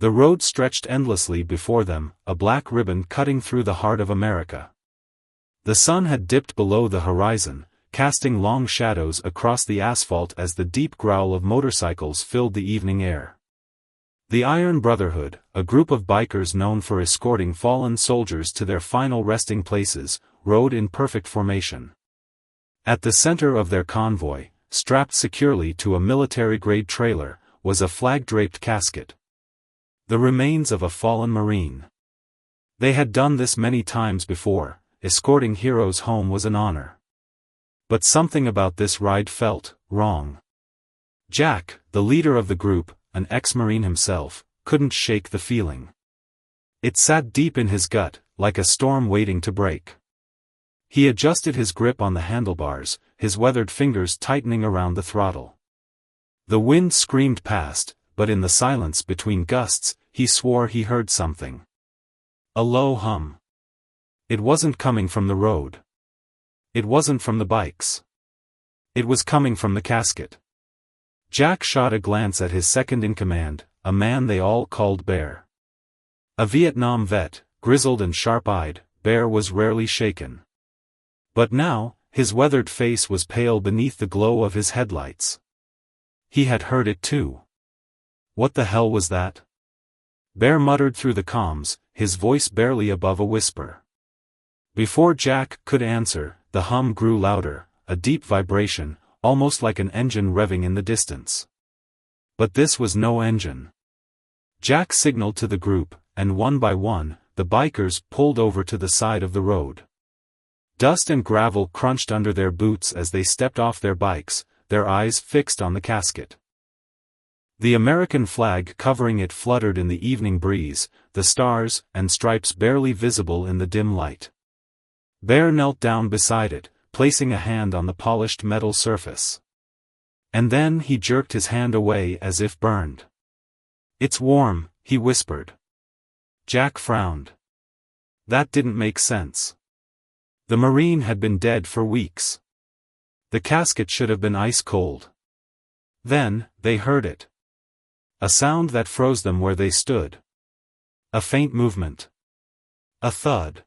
The road stretched endlessly before them, a black ribbon cutting through the heart of America. The sun had dipped below the horizon, casting long shadows across the asphalt as the deep growl of motorcycles filled the evening air. The Iron Brotherhood, a group of bikers known for escorting fallen soldiers to their final resting places, rode in perfect formation. At the center of their convoy, strapped securely to a military-grade trailer, was a flag-draped casket. The remains of a fallen Marine. They had done this many times before. Escorting heroes home was an honor. But something about this ride felt wrong. Jack, the leader of the group, an ex-Marine himself, couldn't shake the feeling. It sat deep in his gut, like a storm waiting to break. He adjusted his grip on the handlebars, his weathered fingers tightening around the throttle. The wind screamed past, but in the silence between gusts, he swore he heard something. A low hum. It wasn't coming from the road. It wasn't from the bikes. It was coming from the casket. Jack shot a glance at his second-in-command, a man they all called Bear. A Vietnam vet, grizzled and sharp-eyed, Bear was rarely shaken. But now, his weathered face was pale beneath the glow of his headlights. He had heard it too. What the hell was that? Bear muttered through the comms, his voice barely above a whisper. Before Jack could answer, the hum grew louder, a deep vibration, almost like an engine revving in the distance. But this was no engine. Jack signaled to the group, and one by one, the bikers pulled over to the side of the road. Dust and gravel crunched under their boots as they stepped off their bikes, their eyes fixed on the casket. The American flag covering it fluttered in the evening breeze, the stars and stripes barely visible in the dim light. Bear knelt down beside it, placing a hand on the polished metal surface. And then he jerked his hand away as if burned. "It's warm," he whispered. Jack frowned. That didn't make sense. The Marine had been dead for weeks. The casket should have been ice cold. Then, they heard it. A sound that froze them where they stood. A faint movement. A thud.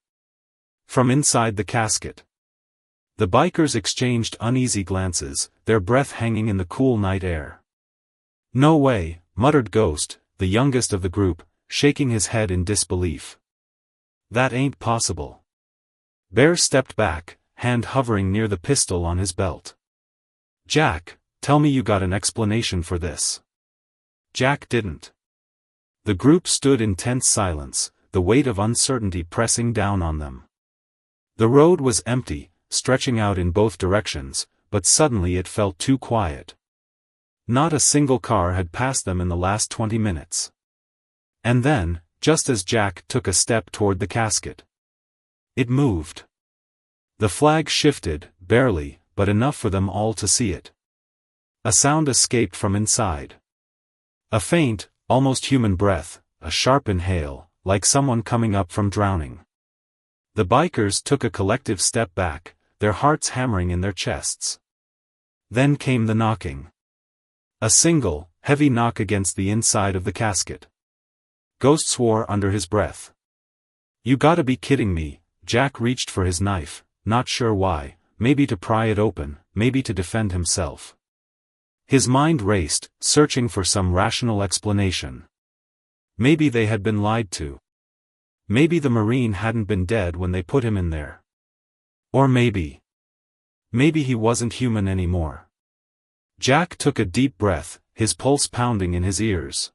From inside the casket. The bikers exchanged uneasy glances, their breath hanging in the cool night air. "No way," muttered Ghost, the youngest of the group, shaking his head in disbelief. "That ain't possible." Bear stepped back, hand hovering near the pistol on his belt. "Jack, tell me you got an explanation for this." Jack didn't. The group stood in tense silence, the weight of uncertainty pressing down on them. The road was empty, stretching out in both directions, but suddenly it felt too quiet. Not a single car had passed them in the last 20 minutes. And then, just as Jack took a step toward the casket, it moved. The flag shifted, barely, but enough for them all to see it. A sound escaped from inside. A faint, almost human breath, a sharp inhale, like someone coming up from drowning. The bikers took a collective step back, their hearts hammering in their chests. Then came the knocking. A single, heavy knock against the inside of the casket. Ghost swore under his breath. "You gotta be kidding me." Jack reached for his knife, not sure why, maybe to pry it open, maybe to defend himself. His mind raced, searching for some rational explanation. Maybe they had been lied to. Maybe the Marine hadn't been dead when they put him in there. Or maybe he wasn't human anymore. Jack took a deep breath, his pulse pounding in his ears.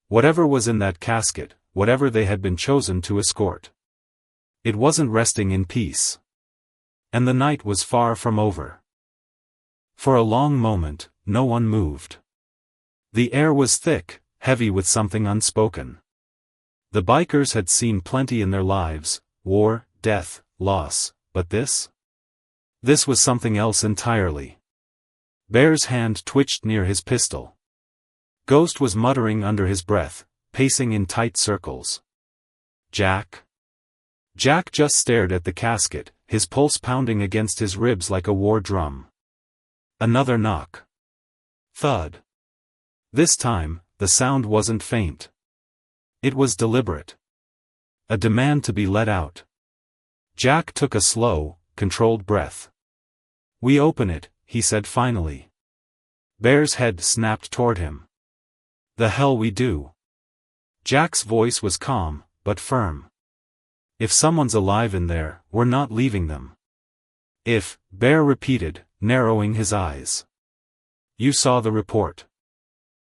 Whatever was in that casket, whatever they had been chosen to escort, it wasn't resting in peace. And the night was far from over. For a long moment, no one moved. The air was thick, heavy with something unspoken. The bikers had seen plenty in their lives, war, death, loss, but this? This was something else entirely. Bear's hand twitched near his pistol. Ghost was muttering under his breath, pacing in tight circles. "Jack?" Jack just stared at the casket, his pulse pounding against his ribs like a war drum. Another knock. Thud. This time, the sound wasn't faint. It was deliberate. A demand to be let out. Jack took a slow, controlled breath. "We open it," he said finally. Bear's head snapped toward him. "The hell we do." Jack's voice was calm, but firm. "If someone's alive in there, we're not leaving them." "If," Bear repeated, narrowing his eyes. "You saw the report."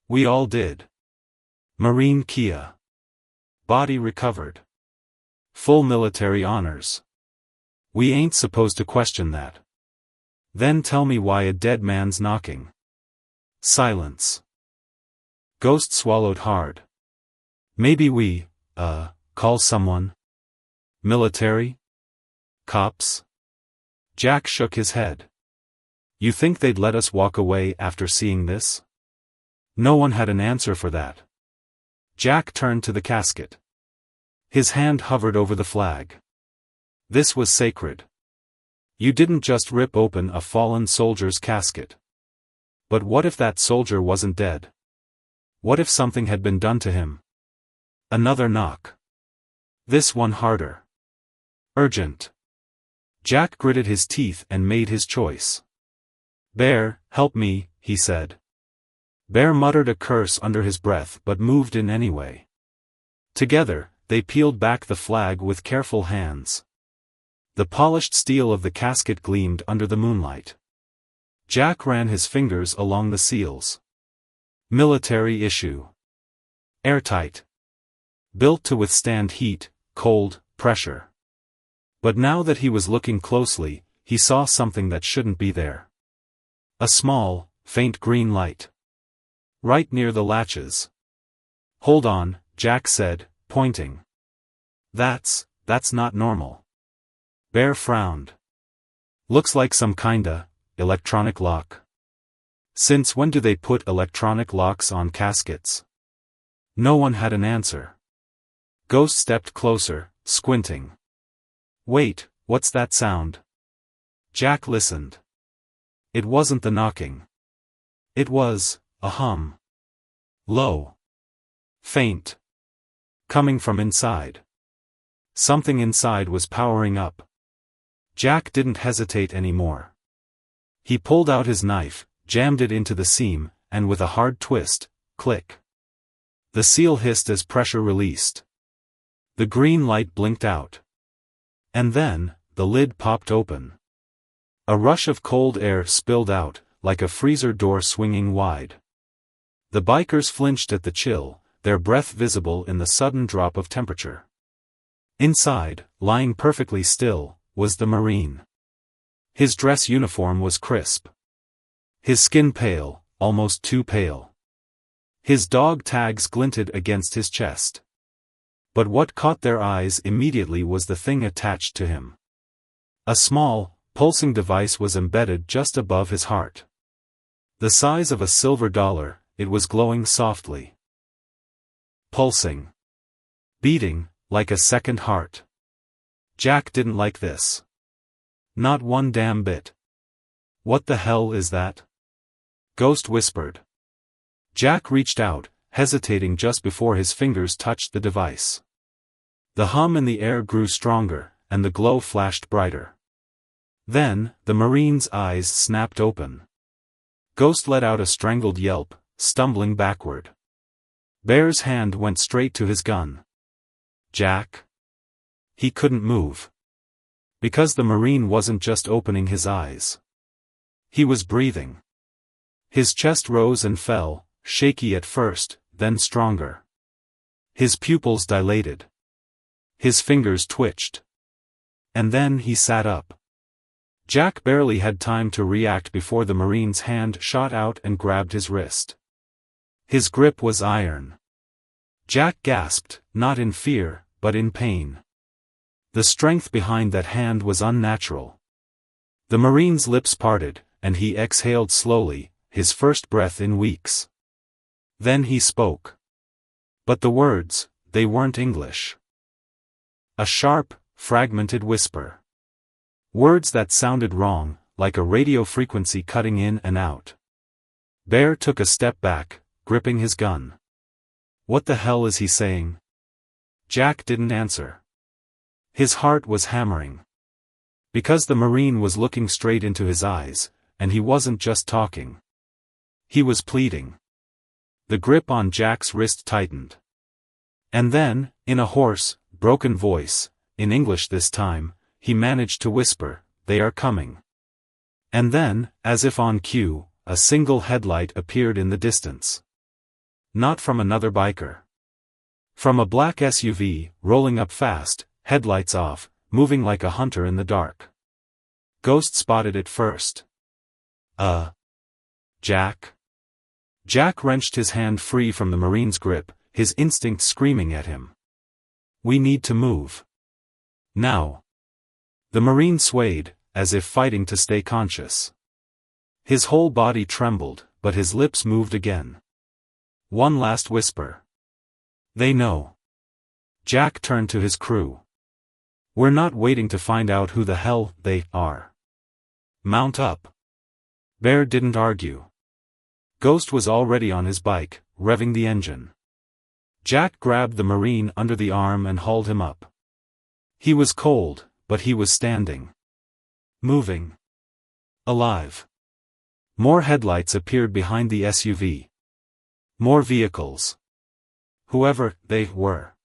"We all did." "Marine Kia. Body recovered. Full military honors. We ain't supposed to question that." "Then tell me why a dead man's knocking." Silence. Ghost swallowed hard. "Maybe we, call someone? Military? Cops?" Jack shook his head. "You think they'd let us walk away after seeing this?" No one had an answer for that. Jack turned to the casket. His hand hovered over the flag. This was sacred. You didn't just rip open a fallen soldier's casket. But what if that soldier wasn't dead? What if something had been done to him? Another knock. This one harder. Urgent. Jack gritted his teeth and made his choice. "Bear, help me," he said. Bear muttered a curse under his breath but moved in anyway. Together, they peeled back the flag with careful hands. The polished steel of the casket gleamed under the moonlight. Jack ran his fingers along the seals. Military issue. Airtight. Built to withstand heat, cold, pressure. But now that he was looking closely, he saw something that shouldn't be there. A small, faint green light. Right near the latches. "Hold on," Jack said, pointing. That's not normal." Bear frowned. "Looks like some kinda electronic lock." "Since when do they put electronic locks on caskets?" No one had an answer. Ghost stepped closer, squinting. "Wait, what's that sound?" Jack listened. It wasn't the knocking. It was a hum. Low. Faint. Coming from inside. Something inside was powering up. Jack didn't hesitate anymore. He pulled out his knife, jammed it into the seam, and with a hard twist, click. The seal hissed as pressure released. The green light blinked out. And then, the lid popped open. A rush of cold air spilled out, like a freezer door swinging wide. The bikers flinched at the chill, their breath visible in the sudden drop of temperature. Inside, lying perfectly still, was the Marine. His dress uniform was crisp. His skin pale, almost too pale. His dog tags glinted against his chest. But what caught their eyes immediately was the thing attached to him. A small, pulsing device was embedded just above his heart. The size of a silver dollar, it was glowing softly. Pulsing. Beating, like a second heart. Jack didn't like this. Not one damn bit. "What the hell is that?" Ghost whispered. Jack reached out, hesitating just before his fingers touched the device. The hum in the air grew stronger, and the glow flashed brighter. Then, the Marine's eyes snapped open. Ghost let out a strangled yelp, stumbling backward. Bear's hand went straight to his gun. "Jack?" He couldn't move. Because the Marine wasn't just opening his eyes. He was breathing. His chest rose and fell, shaky at first, then stronger. His pupils dilated. His fingers twitched. And then he sat up. Jack barely had time to react before the Marine's hand shot out and grabbed his wrist. His grip was iron. Jack gasped, not in fear, but in pain. The strength behind that hand was unnatural. The Marine's lips parted, and he exhaled slowly, his first breath in weeks. Then he spoke. But the words, they weren't English. A sharp, fragmented whisper. Words that sounded wrong, like a radio frequency cutting in and out. Bear took a step back, gripping his gun. What the hell is he saying? Jack didn't answer. His heart was hammering. Because the Marine was looking straight into his eyes, and he wasn't just talking. He was pleading. The grip on Jack's wrist tightened. And then, in a hoarse, broken voice, in English this time, he managed to whisper, "They are coming." And then, as if on cue, a single headlight appeared in the distance. Not from another biker. From a black SUV, rolling up fast, headlights off, moving like a hunter in the dark. Ghost spotted it first. Jack? Jack wrenched his hand free from the Marine's grip, his instinct screaming at him. "We need to move. Now." The Marine swayed, as if fighting to stay conscious. His whole body trembled, but his lips moved again. One last whisper. "They know." Jack turned to his crew. "We're not waiting to find out who the hell they are. Mount up." Bear didn't argue. Ghost was already on his bike, revving the engine. Jack grabbed the Marine under the arm and hauled him up. He was cold, but he was standing. Moving. Alive. More headlights appeared behind the SUV. More vehicles. Whoever they were.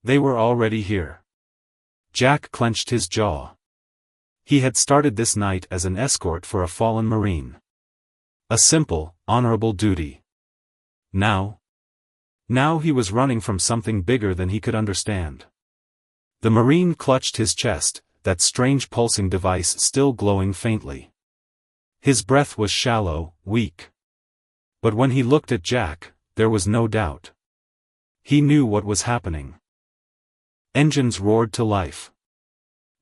They were already here. Jack clenched his jaw. He had started this night as an escort for a fallen Marine. A simple, honorable duty. Now he was running from something bigger than he could understand. The Marine clutched his chest, that strange pulsing device still glowing faintly. His breath was shallow, weak. But when he looked at Jack, there was no doubt. He knew what was happening. Engines roared to life.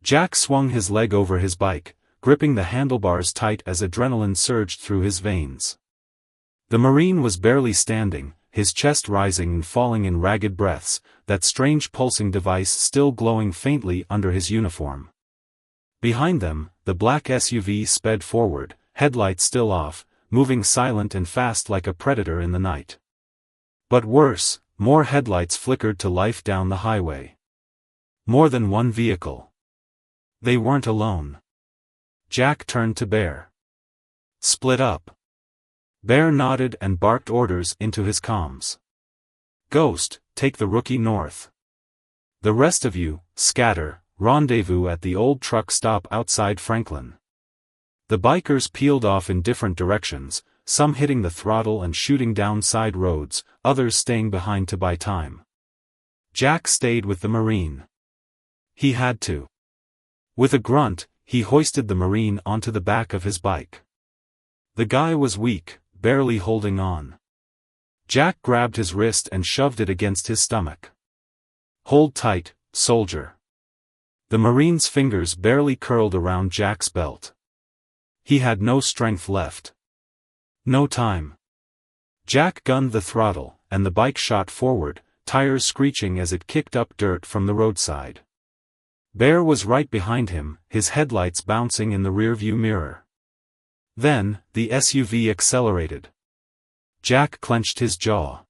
Jack swung his leg over his bike, gripping the handlebars tight as adrenaline surged through his veins. The Marine was barely standing, his chest rising and falling in ragged breaths, that strange pulsing device still glowing faintly under his uniform. Behind them, the black SUV sped forward, headlights still off, moving silent and fast like a predator in the night. But worse, more headlights flickered to life down the highway. More than one vehicle. They weren't alone. Jack turned to Bear. "Split up." Bear nodded and barked orders into his comms. "Ghost, take the rookie north. The rest of you, scatter, rendezvous at the old truck stop outside Franklin." The bikers peeled off in different directions, some hitting the throttle and shooting down side roads, others staying behind to buy time. Jack stayed with the Marine. He had to. With a grunt, he hoisted the Marine onto the back of his bike. The guy was weak, barely holding on. Jack grabbed his wrist and shoved it against his stomach. "Hold tight, soldier." The Marine's fingers barely curled around Jack's belt. He had no strength left. No time. Jack gunned the throttle, and the bike shot forward, tires screeching as it kicked up dirt from the roadside. Bear was right behind him, his headlights bouncing in the rearview mirror. Then, the SUV accelerated. Jack clenched his jaw.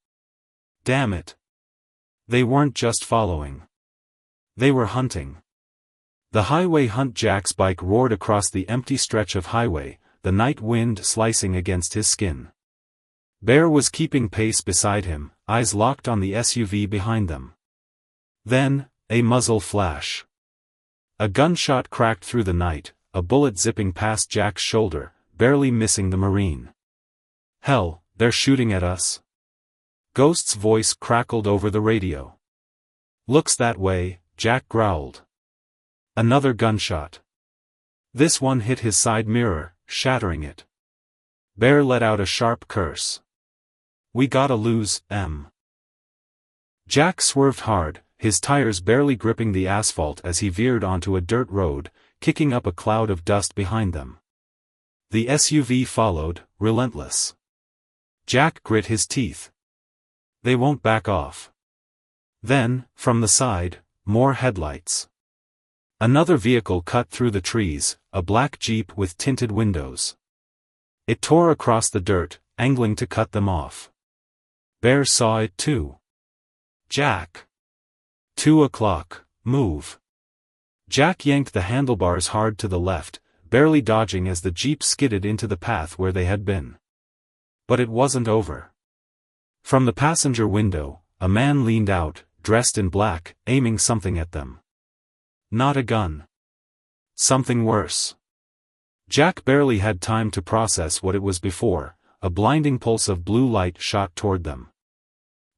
Damn it. They weren't just following. They were hunting. The highway hunt. Jack's bike roared across the empty stretch of highway, the night wind slicing against his skin. Bear was keeping pace beside him, eyes locked on the SUV behind them. Then, a muzzle flash. A gunshot cracked through the night, a bullet zipping past Jack's shoulder, barely missing the Marine. "Hell, they're shooting at us." Ghost's voice crackled over the radio. "Looks that way," Jack growled. Another gunshot. This one hit his side mirror, shattering it. Bear let out a sharp curse. "We gotta lose, M." Jack swerved hard, his tires barely gripping the asphalt as he veered onto a dirt road, kicking up a cloud of dust behind them. The SUV followed, relentless. Jack grit his teeth. They won't back off. Then, from the side, more headlights. Another vehicle cut through the trees, a black Jeep with tinted windows. It tore across the dirt, angling to cut them off. Bear saw it too. "Jack!" 2 o'clock, move. Jack yanked the handlebars hard to the left, barely dodging as the jeep skidded into the path where they had been. But it wasn't over. From the passenger window, a man leaned out, dressed in black, aiming something at them. Not a gun. Something worse. Jack barely had time to process what it was before a blinding pulse of blue light shot toward them.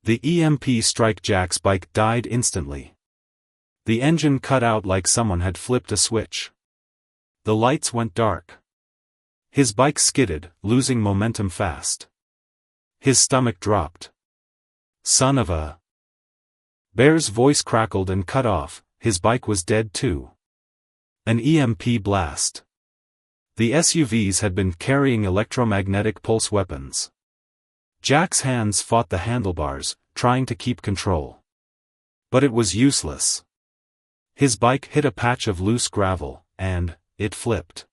The EMP strike. Jack's bike died instantly. The engine cut out like someone had flipped a switch. The lights went dark. His bike skidded, losing momentum fast. His stomach dropped. Son of a... Bear's voice crackled and cut off. His bike was dead too. An EMP blast. The SUVs had been carrying electromagnetic pulse weapons. Jack's hands fought the handlebars, trying to keep control. But it was useless. His bike hit a patch of loose gravel, and it flipped.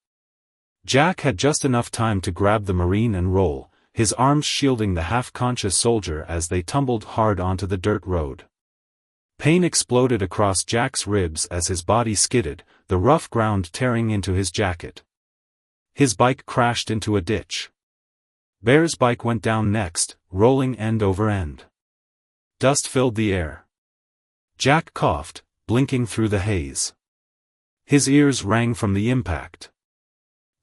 Jack had just enough time to grab the Marine and roll, his arms shielding the half-conscious soldier as they tumbled hard onto the dirt road. Pain exploded across Jack's ribs as his body skidded, the rough ground tearing into his jacket. His bike crashed into a ditch. Bear's bike went down next, rolling end over end. Dust filled the air. Jack coughed, blinking through the haze. His ears rang from the impact.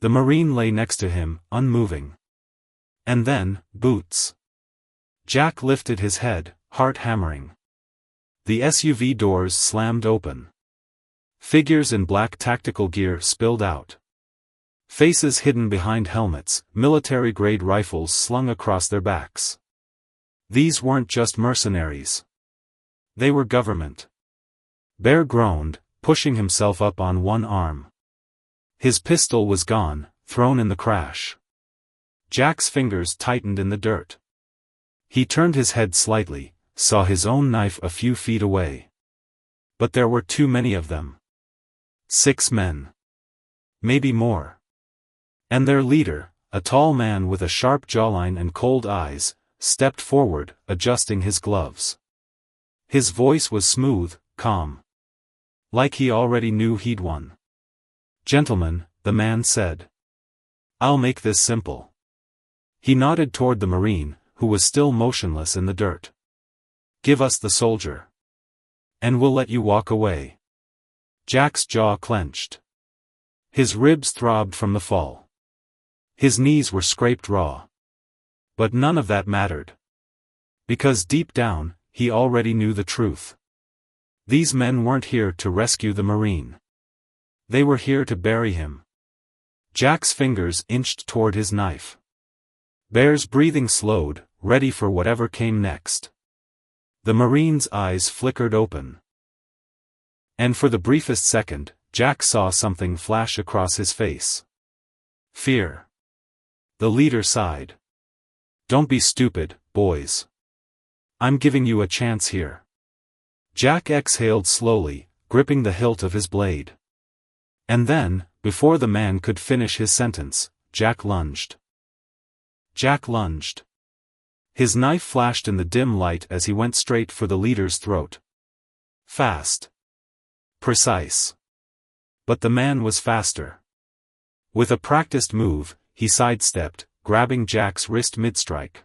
The Marine lay next to him, unmoving. And then, boots. Jack lifted his head, heart hammering. The SUV doors slammed open. Figures in black tactical gear spilled out. Faces hidden behind helmets, military-grade rifles slung across their backs. These weren't just mercenaries. They were government. Bear groaned, pushing himself up on one arm. His pistol was gone, thrown in the crash. Jack's fingers tightened in the dirt. He turned his head slightly, saw his own knife a few feet away. But there were too many of them. 6 men. Maybe more. And their leader, a tall man with a sharp jawline and cold eyes, stepped forward, adjusting his gloves. His voice was smooth, calm. Like he already knew he'd won. "Gentlemen," the man said. "I'll make this simple." He nodded toward the Marine, who was still motionless in the dirt. "Give us the soldier. And we'll let you walk away." Jack's jaw clenched. His ribs throbbed from the fall. His knees were scraped raw. But none of that mattered. Because deep down, he already knew the truth. These men weren't here to rescue the Marine. They were here to bury him. Jack's fingers inched toward his knife. Bear's breathing slowed, ready for whatever came next. The Marine's eyes flickered open. And for the briefest second, Jack saw something flash across his face. Fear. The leader sighed. "Don't be stupid, boys. I'm giving you a chance here." Jack exhaled slowly, gripping the hilt of his blade. And then, before the man could finish his sentence, Jack lunged. His knife flashed in the dim light as he went straight for the leader's throat. Fast. Precise. But the man was faster. With a practiced move, he sidestepped, grabbing Jack's wrist mid-strike.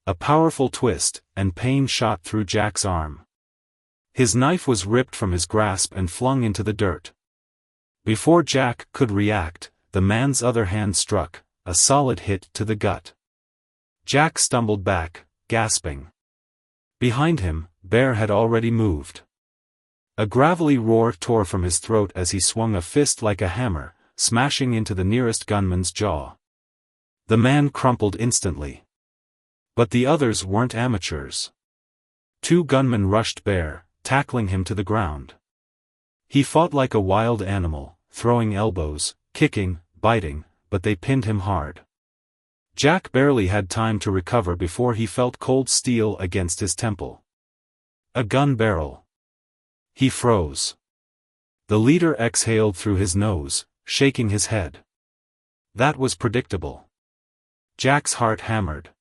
A powerful twist, and pain shot through Jack's arm. His knife was ripped from his grasp and flung into the dirt. Before Jack could react, the man's other hand struck, a solid hit to the gut. Jack stumbled back, gasping. Behind him, Bear had already moved. A gravelly roar tore from his throat as he swung a fist like a hammer, smashing into the nearest gunman's jaw. The man crumpled instantly. But the others weren't amateurs. 2 gunmen rushed Bear, tackling him to the ground. He fought like a wild animal, throwing elbows, kicking, biting, but they pinned him hard. Jack barely had time to recover before he felt cold steel against his temple. A gun barrel. He froze. The leader exhaled through his nose, shaking his head. That was predictable. Jack's heart hammered.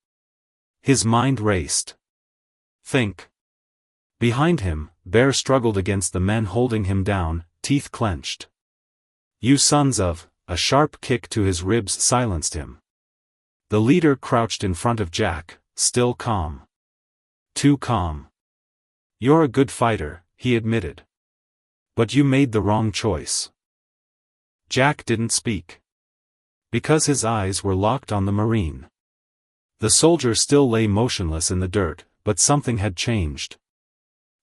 His mind raced. Think. Behind him, Bear struggled against the men holding him down, teeth clenched. "You sons of—" A sharp kick to his ribs silenced him. The leader crouched in front of Jack, still calm. Too calm. "You're a good fighter," he admitted. "But you made the wrong choice." Jack didn't speak. Because his eyes were locked on the Marine. The soldier still lay motionless in the dirt, but something had changed.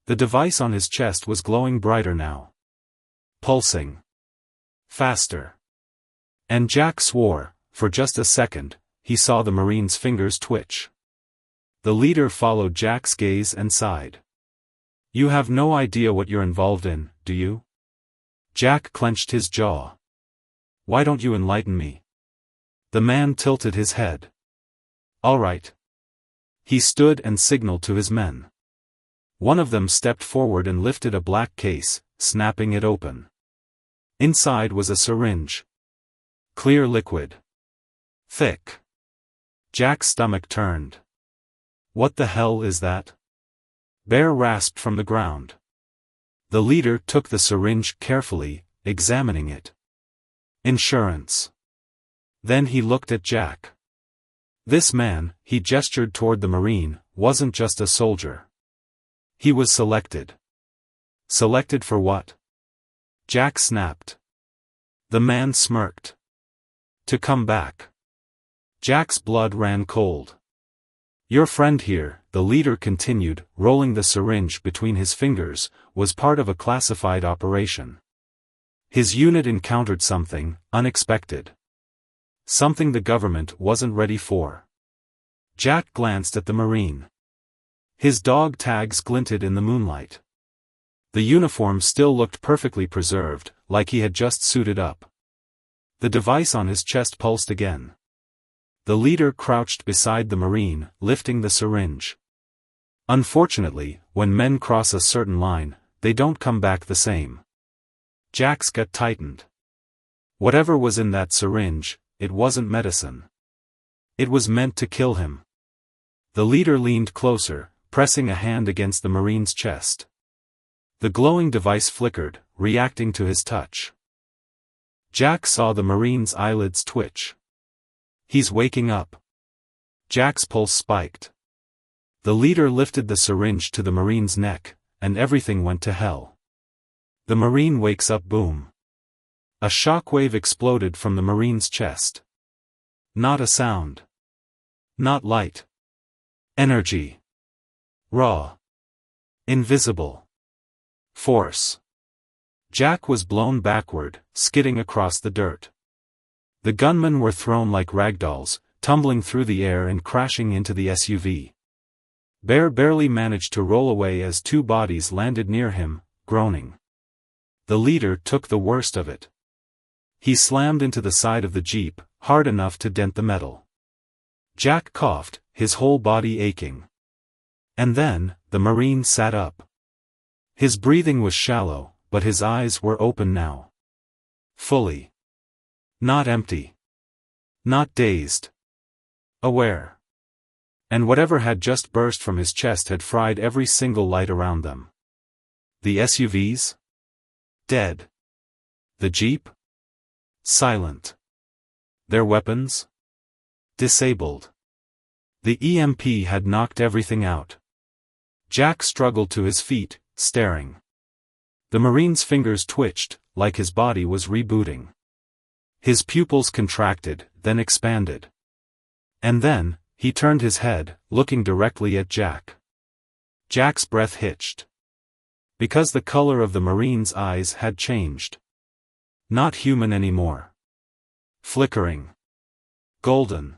The device on his chest was glowing brighter now. Pulsing. Faster. And Jack swore, for just a second, he saw the Marine's fingers twitch. The leader followed Jack's gaze and sighed. "You have no idea what you're involved in, do you?" Jack clenched his jaw. "Why don't you enlighten me?" The man tilted his head. "All right." He stood and signaled to his men. One of them stepped forward and lifted a black case, snapping it open. Inside was a syringe. Clear liquid. Thick. Jack's stomach turned. "What the hell is that?" Bear rasped from the ground. The leader took the syringe carefully, examining it. "Insurance." Then he looked at Jack. This man, he gestured toward the Marine, wasn't just a soldier. He was selected. Selected for what? Jack snapped. The man smirked. To come back. Jack's blood ran cold. "Your friend here," the leader continued, rolling the syringe between his fingers, "was part of a classified operation. His unit encountered something unexpected. Something the government wasn't ready for." Jack glanced at the Marine. His dog tags glinted in the moonlight. The uniform still looked perfectly preserved, like he had just suited up. The device on his chest pulsed again. The leader crouched beside the Marine, lifting the syringe. Unfortunately, when men cross a certain line, they don't come back the same. Jack's gut tightened. Whatever was in that syringe, it wasn't medicine. It was meant to kill him. The leader leaned closer, pressing a hand against the Marine's chest. The glowing device flickered, reacting to his touch. Jack saw the Marine's eyelids twitch. "He's waking up." Jack's pulse spiked. The leader lifted the syringe to the Marine's neck, and everything went to hell. The Marine wakes up. Boom. A shockwave exploded from the Marine's chest. Not a sound. Not light. Energy. Raw. Invisible. Force. Jack was blown backward, skidding across the dirt. The gunmen were thrown like ragdolls, tumbling through the air and crashing into the SUV. Bear barely managed to roll away as two bodies landed near him, groaning. The leader took the worst of it. He slammed into the side of the Jeep, hard enough to dent the metal. Jack coughed, his whole body aching. And then, the Marine sat up. His breathing was shallow, but his eyes were open now. Fully. Not empty. Not dazed. Aware. And whatever had just burst from his chest had fried every single light around them. The SUVs? Dead. The Jeep? Silent. Their weapons? Disabled. The EMP had knocked everything out. Jack struggled to his feet, staring. The Marine's fingers twitched, like his body was rebooting. His pupils contracted, then expanded. And then, he turned his head, looking directly at Jack. Jack's breath hitched. Because the color of the Marine's eyes had changed. Not human anymore. Flickering. Golden.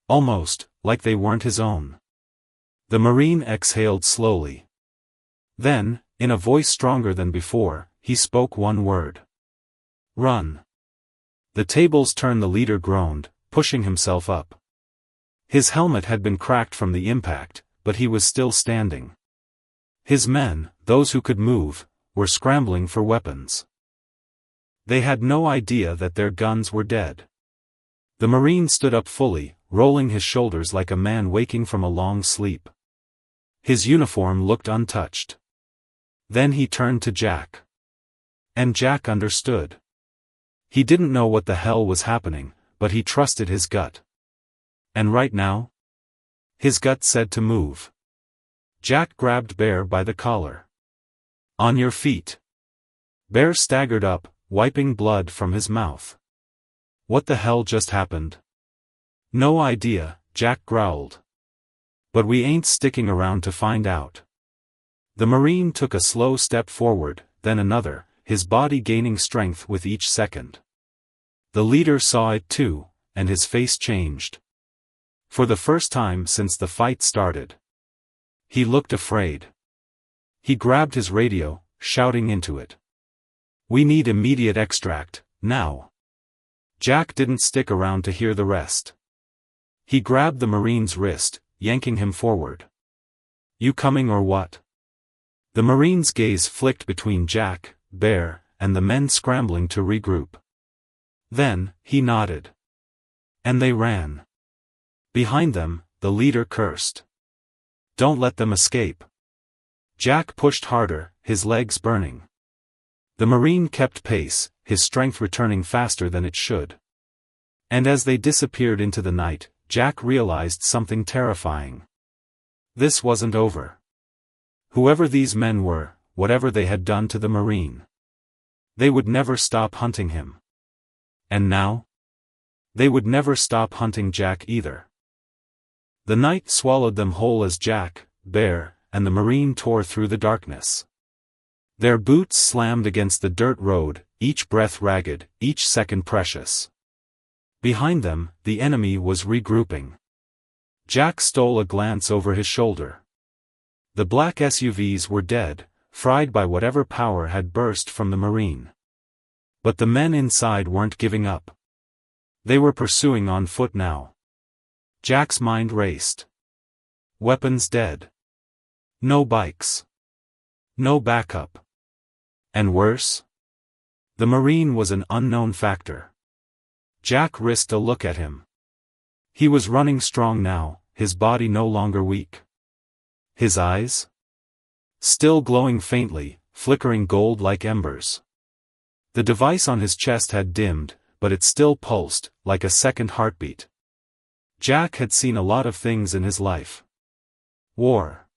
Almost, like they weren't his own. The Marine exhaled slowly. Then, in a voice stronger than before, he spoke one word. "Run." The tables turned. The leader groaned, pushing himself up. His helmet had been cracked from the impact, but he was still standing. His men, those who could move, were scrambling for weapons. They had no idea that their guns were dead. The Marine stood up fully, rolling his shoulders like a man waking from a long sleep. His uniform looked untouched. Then he turned to Jack. And Jack understood. He didn't know what the hell was happening, but he trusted his gut. And right now? His gut said to move. Jack grabbed Bear by the collar. On your feet. Bear staggered up, wiping blood from his mouth. What the hell just happened? No idea, Jack growled. But we ain't sticking around to find out. The Marine took a slow step forward, then another, his body gaining strength with each second. The leader saw it too, and his face changed. For the first time since the fight started. He looked afraid. He grabbed his radio, shouting into it. We need immediate extract, now. Jack didn't stick around to hear the rest. He grabbed the Marine's wrist, yanking him forward. You coming or what? The Marine's gaze flicked between Jack, Bear, and the men scrambling to regroup. Then, he nodded. And they ran. Behind them, the leader cursed. Don't let them escape. Jack pushed harder, his legs burning. The Marine kept pace, his strength returning faster than it should. And as they disappeared into the night, Jack realized something terrifying. This wasn't over. Whoever these men were, whatever they had done to the Marine, they would never stop hunting him. And now? They would never stop hunting Jack either. The night swallowed them whole as Jack, Bear, and the Marine tore through the darkness. Their boots slammed against the dirt road, each breath ragged, each second precious. Behind them, the enemy was regrouping. Jack stole a glance over his shoulder. The black SUVs were dead, fried by whatever power had burst from the Marine. But the men inside weren't giving up. They were pursuing on foot now. Jack's mind raced. Weapons dead. No bikes. No backup. And worse? The Marine was an unknown factor. Jack risked a look at him. He was running strong now, his body no longer weak. His eyes? Still glowing faintly, flickering gold like embers. The device on his chest had dimmed, but it still pulsed, like a second heartbeat. Jack had seen a lot of things in his life. War.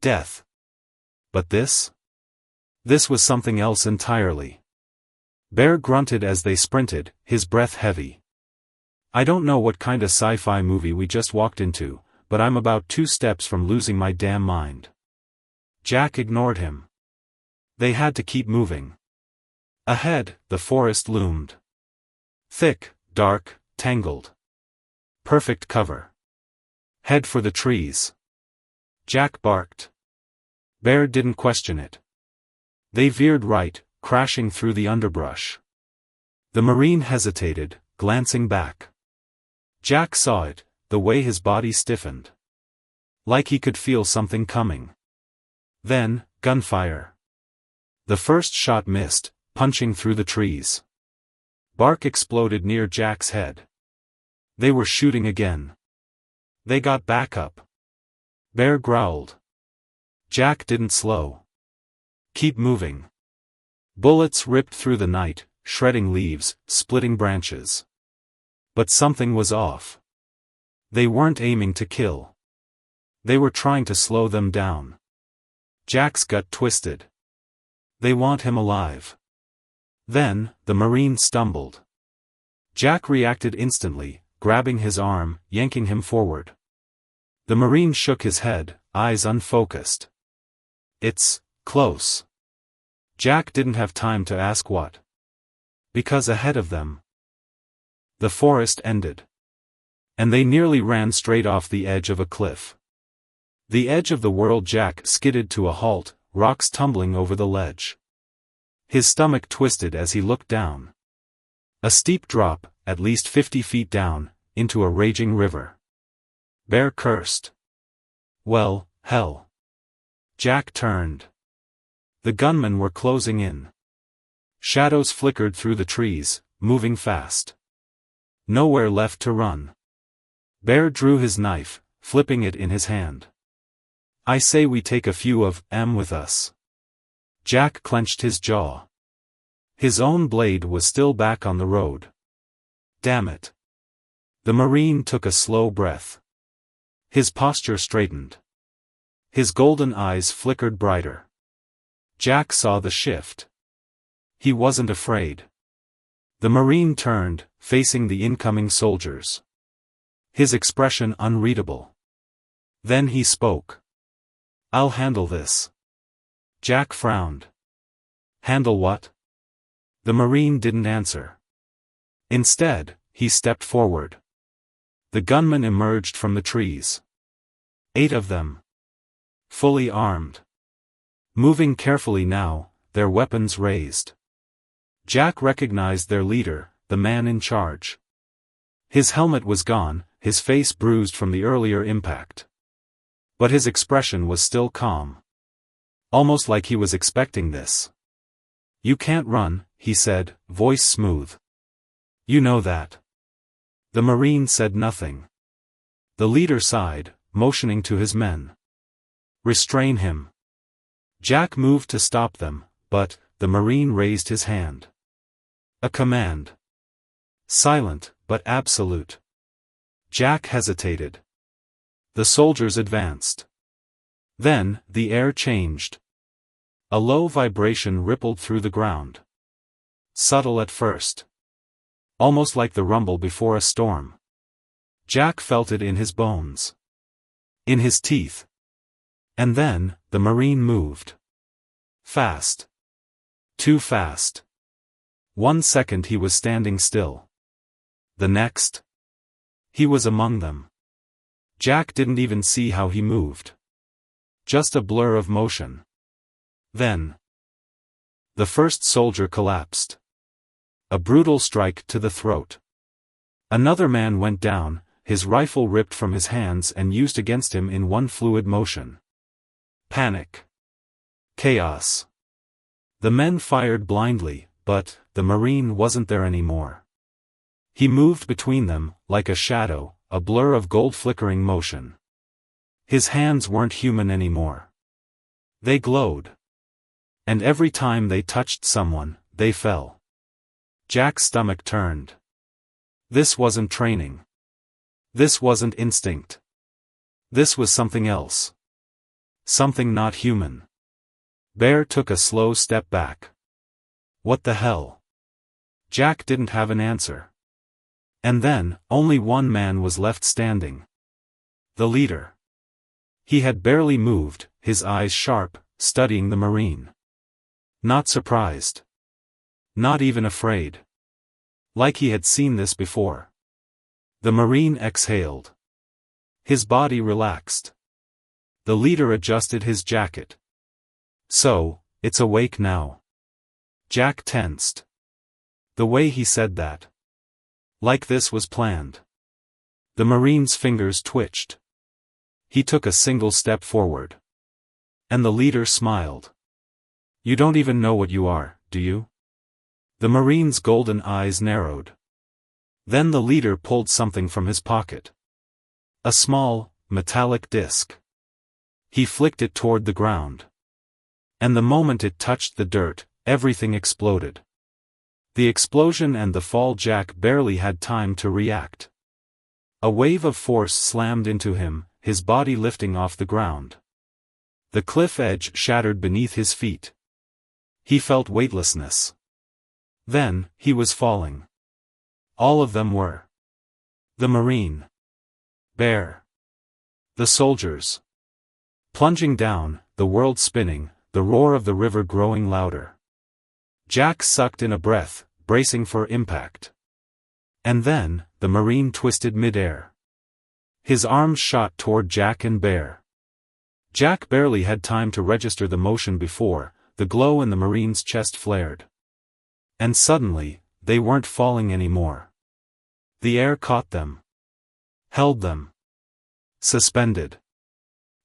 Death. But this? This was something else entirely. Bear grunted as they sprinted, his breath heavy. I don't know what kind of sci-fi movie we just walked into, but I'm about 2 steps from losing my damn mind. Jack ignored him. They had to keep moving. Ahead, the forest loomed. Thick, dark, tangled. Perfect cover. Head for the trees. Jack barked. Bear didn't question it. They veered right, crashing through the underbrush. The Marine hesitated, glancing back. Jack saw it, the way his body stiffened. Like he could feel something coming. Then, gunfire. The first shot missed, punching through the trees. Bark exploded near Jack's head. They were shooting again. They got back up. Bear growled. Jack didn't slow. Keep moving. Bullets ripped through the night, shredding leaves, splitting branches. But something was off. They weren't aiming to kill. They were trying to slow them down. Jack's gut twisted. They want him alive. Then, the Marine stumbled. Jack reacted instantly, grabbing his arm, yanking him forward. The Marine shook his head, eyes unfocused. It's close. Jack didn't have time to ask what. Because ahead of them, the forest ended. And they nearly ran straight off the edge of a cliff. The edge of the world. Jack skidded to a halt, rocks tumbling over the ledge. His stomach twisted as he looked down. A steep drop, at least 50 feet down, into a raging river. Bear cursed. Well, hell. Jack turned. The gunmen were closing in. Shadows flickered through the trees, moving fast. Nowhere left to run. Bear drew his knife, flipping it in his hand. I say we take a few of 'em with us." Jack clenched his jaw. His own blade was still back on the road. Damn it. The Marine took a slow breath. His posture straightened. His golden eyes flickered brighter. Jack saw the shift. He wasn't afraid. The Marine turned, facing the incoming soldiers. His expression unreadable. Then he spoke. "I'll handle this." Jack frowned. "Handle what?" The Marine didn't answer. Instead, he stepped forward. The gunmen emerged from the trees. 8 of them. Fully armed. Moving carefully now, their weapons raised. Jack recognized their leader, the man in charge. His helmet was gone, his face bruised from the earlier impact. But his expression was still calm. Almost like he was expecting this. "You can't run," he said, voice smooth. "You know that." The Marine said nothing. The leader sighed, motioning to his men. "Restrain him." Jack moved to stop them, but the Marine raised his hand. A command. Silent, but absolute. Jack hesitated. The soldiers advanced. Then, the air changed. A low vibration rippled through the ground. Subtle at first. Almost like the rumble before a storm. Jack felt it in his bones. In his teeth. And then, the Marine moved. Fast. Too fast. 1 second he was standing still. The next. He was among them. Jack didn't even see how he moved. Just a blur of motion. Then. The first soldier collapsed. A brutal strike to the throat. Another man went down, his rifle ripped from his hands and used against him in one fluid motion. Panic. Chaos. The men fired blindly, but the Marine wasn't there anymore. He moved between them, like a shadow, a blur of gold flickering motion. His hands weren't human anymore. They glowed. And every time they touched someone, they fell. Jack's stomach turned. This wasn't training. This wasn't instinct. This was something else. Something not human. Bear took a slow step back. What the hell? Jack didn't have an answer. And then, only one man was left standing. The leader. He had barely moved, his eyes sharp, studying the Marine. Not surprised. Not even afraid. Like he had seen this before. The Marine exhaled. His body relaxed. The leader adjusted his jacket. "So, it's awake now." Jack tensed. The way he said that. Like this was planned. The Marine's fingers twitched. He took a single step forward. And the leader smiled. "You don't even know what you are, do you?" The Marine's golden eyes narrowed. Then the leader pulled something from his pocket. A small, metallic disc. He flicked it toward the ground. And the moment it touched the dirt, everything exploded. The explosion and the fall, Jack barely had time to react. A wave of force slammed into him, his body lifting off the ground. The cliff edge shattered beneath his feet. He felt weightlessness. Then, he was falling. All of them were. The Marine. Bear. The soldiers. Plunging down, the world spinning, the roar of the river growing louder. Jack sucked in a breath, bracing for impact. And then, the Marine twisted midair. His arms shot toward Jack and Bear. Jack barely had time to register the motion before, the glow in the Marine's chest flared. And suddenly, they weren't falling anymore. The air caught them. Held them. Suspended.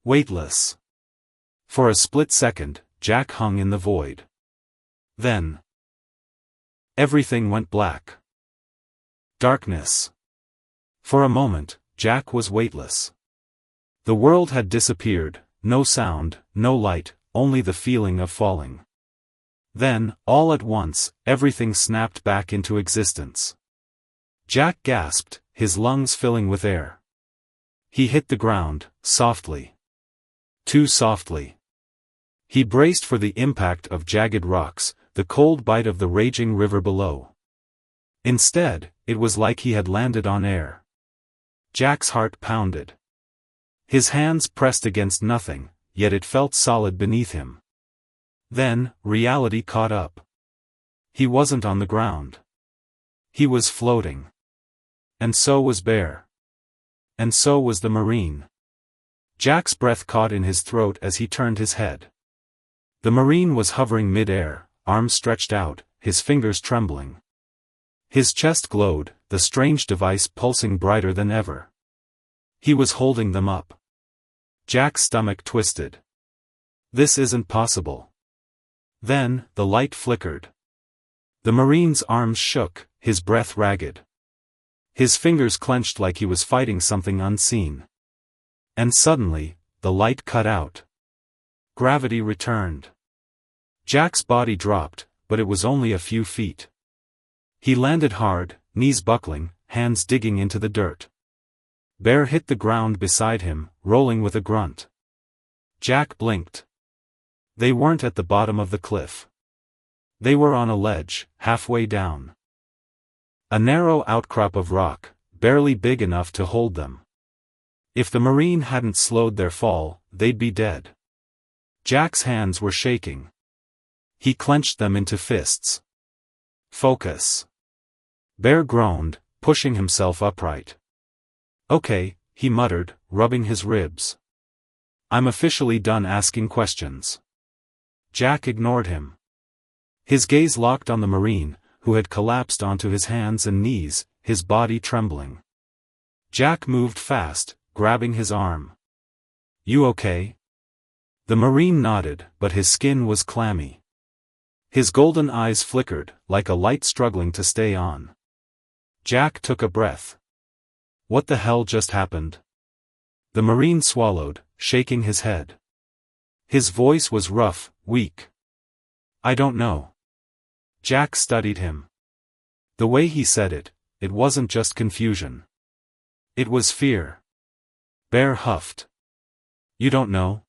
Weightless. For a split second, Jack hung in the void. Then. Everything went black. Darkness. For a moment, Jack was weightless. The world had disappeared, no sound, no light, only the feeling of falling. Then, all at once, everything snapped back into existence. Jack gasped, his lungs filling with air. He hit the ground, softly. Too softly. He braced for the impact of jagged rocks, the cold bite of the raging river below. Instead, it was like he had landed on air. Jack's heart pounded. His hands pressed against nothing, yet it felt solid beneath him. Then, reality caught up. He wasn't on the ground. He was floating. And so was Bear. And so was the Marine. Jack's breath caught in his throat as he turned his head. The Marine was hovering mid-air, arms stretched out, his fingers trembling. His chest glowed, the strange device pulsing brighter than ever. He was holding them up. Jack's stomach twisted. This isn't possible. Then, the light flickered. The Marine's arms shook, his breath ragged. His fingers clenched like he was fighting something unseen. And suddenly, the light cut out. Gravity returned. Jack's body dropped, but it was only a few feet. He landed hard, knees buckling, hands digging into the dirt. Bear hit the ground beside him, rolling with a grunt. Jack blinked. They weren't at the bottom of the cliff. They were on a ledge, halfway down. A narrow outcrop of rock, barely big enough to hold them. If the Marine hadn't slowed their fall, they'd be dead. Jack's hands were shaking. He clenched them into fists. Focus. Bear groaned, pushing himself upright. Okay, he muttered, rubbing his ribs. I'm officially done asking questions. Jack ignored him. His gaze locked on the Marine, who had collapsed onto his hands and knees, his body trembling. Jack moved fast, grabbing his arm. You okay? The Marine nodded, but his skin was clammy. His golden eyes flickered, like a light struggling to stay on. Jack took a breath. What the hell just happened? The Marine swallowed, shaking his head. His voice was rough, weak. I don't know. Jack studied him. The way he said it, it wasn't just confusion. It was fear. Bear huffed. You don't know?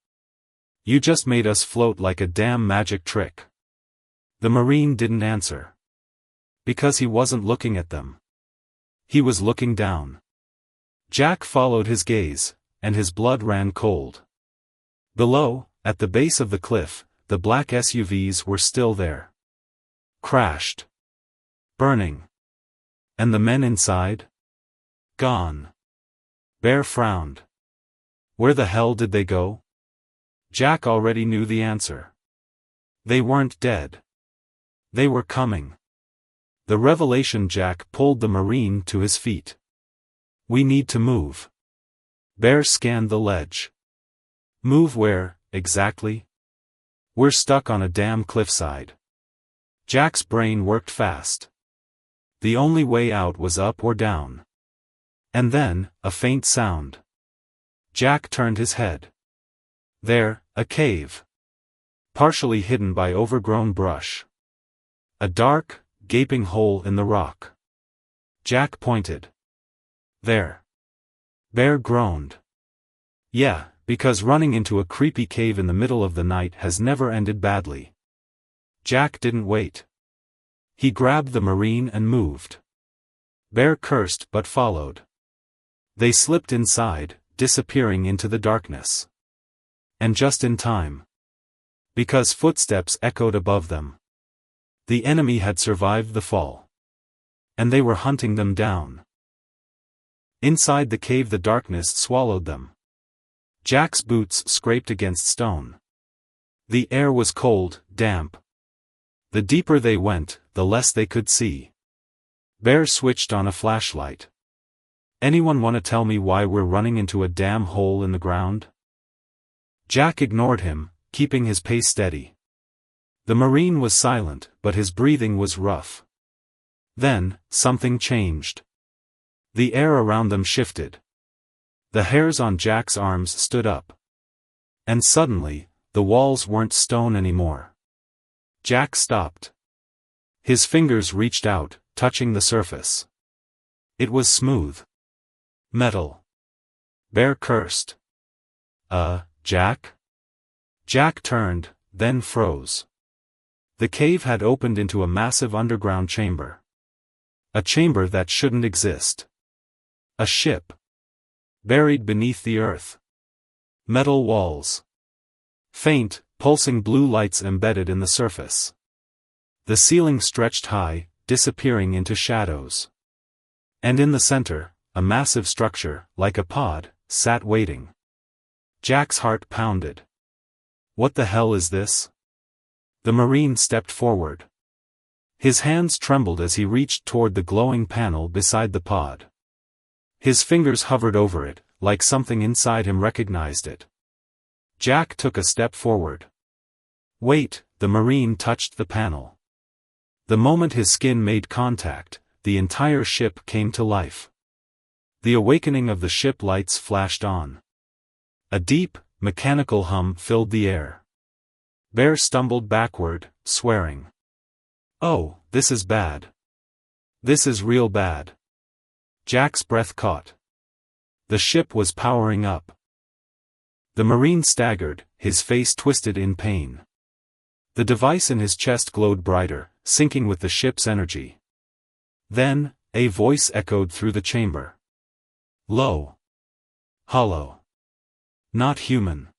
You just made us float like a damn magic trick. The Marine didn't answer. Because he wasn't looking at them. He was looking down. Jack followed his gaze, and his blood ran cold. Below, at the base of the cliff, the black SUVs were still there. Crashed. Burning. And the men inside? Gone. Bear frowned. Where the hell did they go? Jack already knew the answer. They weren't dead. They were coming. The revelation Jack pulled the Marine to his feet. We need to move. Bear scanned the ledge. Move where, exactly? We're stuck on a damn cliffside. Jack's brain worked fast. The only way out was up or down. And then, a faint sound. Jack turned his head. There, a cave. Partially hidden by overgrown brush. A dark, gaping hole in the rock. Jack pointed. There. Bear groaned. Yeah, because running into a creepy cave in the middle of the night has never ended badly. Jack didn't wait. He grabbed the Marine and moved. Bear cursed but followed. They slipped inside, disappearing into the darkness. And just in time. Because footsteps echoed above them. The enemy had survived the fall. And they were hunting them down. Inside the cave the darkness swallowed them. Jack's boots scraped against stone. The air was cold, damp. The deeper they went, the less they could see. Bear switched on a flashlight. Anyone want to tell me why we're running into a damn hole in the ground? Jack ignored him, keeping his pace steady. The Marine was silent, but his breathing was rough. Then, something changed. The air around them shifted. The hairs on Jack's arms stood up. And suddenly, the walls weren't stone anymore. Jack stopped. His fingers reached out, touching the surface. It was smooth. Metal. Bear cursed. Jack?" Jack turned, then froze. The cave had opened into a massive underground chamber. A chamber that shouldn't exist. A ship. Buried beneath the earth. Metal walls. Faint, pulsing blue lights embedded in the surface. The ceiling stretched high, disappearing into shadows. And in the center, a massive structure, like a pod, sat waiting. Jack's heart pounded. What the hell is this? The Marine stepped forward. His hands trembled as he reached toward the glowing panel beside the pod. His fingers hovered over it, like something inside him recognized it. Jack took a step forward. Wait, the Marine touched the panel. The moment his skin made contact, the entire ship came to life. The awakening of the ship lights flashed on. A deep, mechanical hum filled the air. Bear stumbled backward, swearing. "Oh, this is bad. This is real bad." Jack's breath caught. The ship was powering up. The Marine staggered, his face twisted in pain. The device in his chest glowed brighter, syncing with the ship's energy. Then, a voice echoed through the chamber. Low. Hollow. Not human.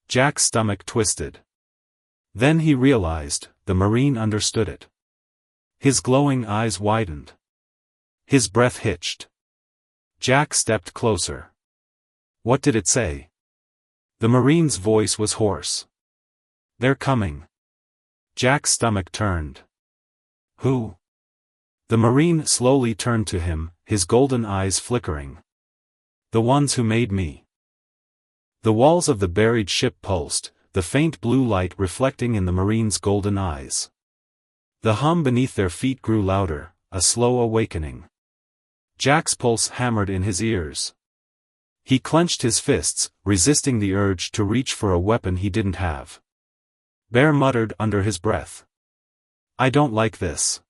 Jack's stomach twisted. Then he realized, the Marine understood it. His glowing eyes widened. His breath hitched. Jack stepped closer. What did it say? The Marine's voice was hoarse. "They're coming." Jack's stomach turned. "Who?" The Marine slowly turned to him, his golden eyes flickering. "The ones who made me." The walls of the buried ship pulsed, the faint blue light reflecting in the Marine's golden eyes. The hum beneath their feet grew louder, a slow awakening. Jack's pulse hammered in his ears. He clenched his fists, resisting the urge to reach for a weapon he didn't have. Bear muttered under his breath. "I don't like this.